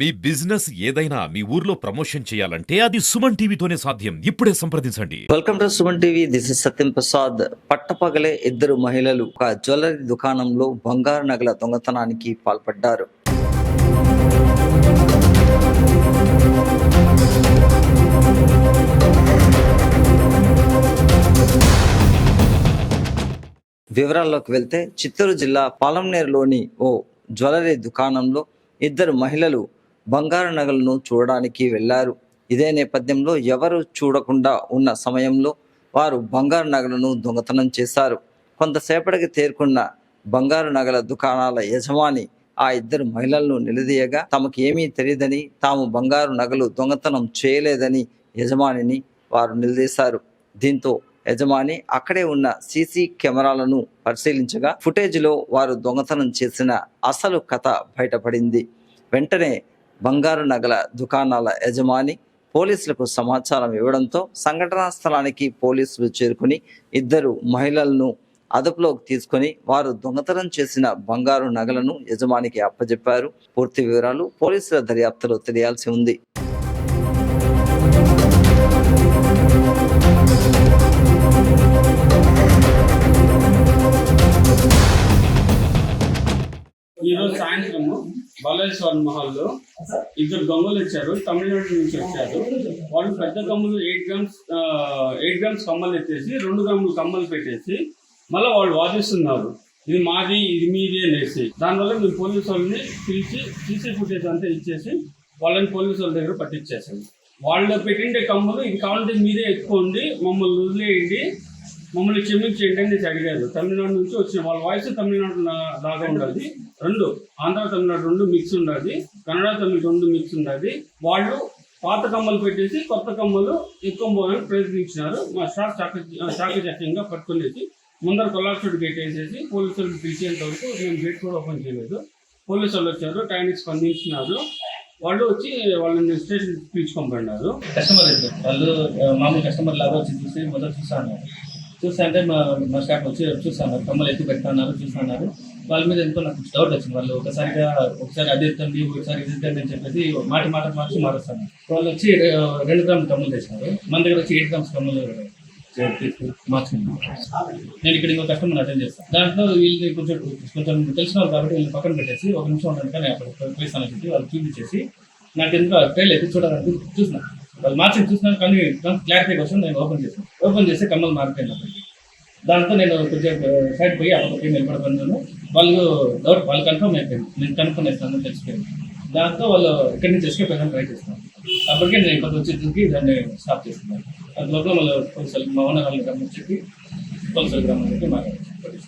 మీ business ఏదైనా మీ ఊర్లో promotion చేయాలంటే అది సుమన్ టీవీతోనే సాధ్యం. ఇప్పుడే సంప్రదించండి. Welcome to Suman TV. This is Satyam Prasad. పట్టపగలే ఇద్దరు మహిళలు ఒక జ్యువెలరీ దుకాణంలో బంగారు నగల దొంగతనానికి పాల్పడ్డారు. వివరాల్లోకి వెళ్తే చిత్తూరు జిల్లా పాలంనేరులోని ఓ జ్యువెలరీ దుకాణంలో ఇద్దరు మహిళలు బంగారు నగలను చూడడానికి వెళ్లారు. ఇదే నేపథ్యంలో ఎవరు చూడకుండా ఉన్న సమయంలో వారు బంగారు నగలను దొంగతనం చేశారు. కొంతసేపటికి తేరుకున్న బంగారు నగల దుకాణాల యజమాని ఆ ఇద్దరు మహిళలను నిలదీయగా తమకు ఏమీ తెలియదని, తాము బంగారు నగలు దొంగతనం చేయలేదని యజమానిని వారు నిలదీశారు. దీంతో యజమాని అక్కడే ఉన్న సీసీ కెమెరాలను పరిశీలించగా ఫుటేజ్లో వారు దొంగతనం చేసిన అసలు కథ బయటపడింది. వెంటనే బంగారు నగల దుకాణాల యజమాని పోలీసులకు సమాచారం ఇవ్వడంతో సంఘటనా స్థలానికి పోలీసులు చేరుకుని ఇద్దరు మహిళలను అదుపులోకి తీసుకొని వారు దొంగతనం చేసిన బంగారు నగలను యజమానికి అప్పజెప్పారు. పూర్తి వివరాలు పోలీసుల దర్యాప్తులో తెలియాల్సి ఉంది. ఈరోజు సాయంత్రము బాలేశ్వర్ మహల్లో ఇద్దరు దొంగలు వచ్చారు. తమిళనాడు నుంచి వచ్చారు. వాళ్ళు పెద్ద కమ్మలు 8 గ్రామ్స్ కమ్మలు ఎత్తేసి 2 గ్రాములు కమ్మలు పెట్టేసి మళ్ళీ వాళ్ళు వాదిస్తున్నారు, ఇది మాది ఇది మీది అనేసి. దానివల్ల మేము పోలీసు వాళ్ళని పిలిచి సీసీ ఫుటేజ్ అంతా ఇచ్చేసి వాళ్ళని పోలీసు వాళ్ళ దగ్గర పట్టించేసాము. వాళ్ళు పెట్టిండే కమ్మలు ఇది కావాలంటే మీరే ఎత్తుకోండి, మమ్మల్ని వదిలేయండి, మమ్మల్ని క్షమించేయండి అని అడిగారు. తమిళనాడు నుంచి వచ్చిన వాళ్ళ వాయిస్ తమిళనాడు లాగా ఉండదు, రెండు ఆంధ్ర తమిళనాడు రెండు మిక్స్ ఉండదు, కన్నడ తమిళ రెండు మిక్స్ ఉండదు. వాళ్ళు పాత కమ్మలు పెట్టేసి కొత్త కమ్మలు ఎత్తుకోబోదని ప్రయత్నించినారు. మా స్టాఫ్ చాకచక్యంగా పట్టుకునేసి ముందర కొల్లాచుడు గేట్ వేసేసి పోలీసులకు పిలిచేంత వరకు మేము గేట్ కూడా ఓపెన్ చేయలేదు. పోలీసు వాళ్ళు వచ్చారు, టైంకి స్పందించినారు. వాళ్ళు వచ్చి వాళ్ళని స్టేషన్ పిలుచుకోబడినారు. కస్టమర్ అయితే వాళ్ళు మామూలు కస్టమర్ లాగా వచ్చి చూసి మొదలు చూస్తే మా స్టాఫ్ వచ్చి చూస్తున్నారు, కమ్మలు ఎత్తి పెడుతున్నారు, చూస్తున్నారు. వాళ్ళ మీద ఎంతో నాకు డౌట్ వచ్చింది. వాళ్ళు ఒకసారి అది ఎత్తండి, ఒకసారి ఇది ఎత్తండి అని చెప్పేసి మార్చి మారుస్తాను. వాళ్ళు వచ్చి 2 గ్రాముల కమ్మలు తెచ్చినారు. మన దగ్గర వచ్చి 8 గ్రామ్స్ కమ్మలు మార్చుకున్నాను. నేను ఇక్కడ ఇంకో కస్టమర్ అటెండ్ చేస్తాను. దాంట్లో వీళ్ళని కొంచెం తెలిసిన వాళ్ళు కాబట్టి వీళ్ళని పక్కన పెట్టేసి 1 నిమిషం ఉండడానికి నేను అక్కడ పోయిస్తానని చెప్పి వాళ్ళు చూపించేసి నాకు ఎందుకు ట్రైల్ ఎత్తి చూడాలని చూసిన వాళ్ళు మార్చి చూసినాను. కానీ క్లారిటీ కోసం నేను ఓపెన్ చేసి కమ్మలు మారిపోయినప్పటికీ దాంతో నేను కొంచెం సైడ్ పోయి అప్పటికి నిలబడిపోయినాను. వాళ్ళు డౌట్ వాళ్ళు కన్ఫర్మ్ అయిపోయింది, నేను కన్ఫర్మ్ చేస్తాను తెలిసిపోయింది. దాంతో వాళ్ళు ఇక్కడి నుంచి ఎస్కేప్ అయ్యాను ట్రై చేస్తున్నాను. అప్పటికే నేను కొంత వచ్చేసరికి దాన్ని స్టాప్ చేస్తున్నాను. అది లోపల వాళ్ళు పోలీసులు మా ఓనర్ వాళ్ళని గమనించి పోలీసులు గ్రామానికి మాట్లాడారు.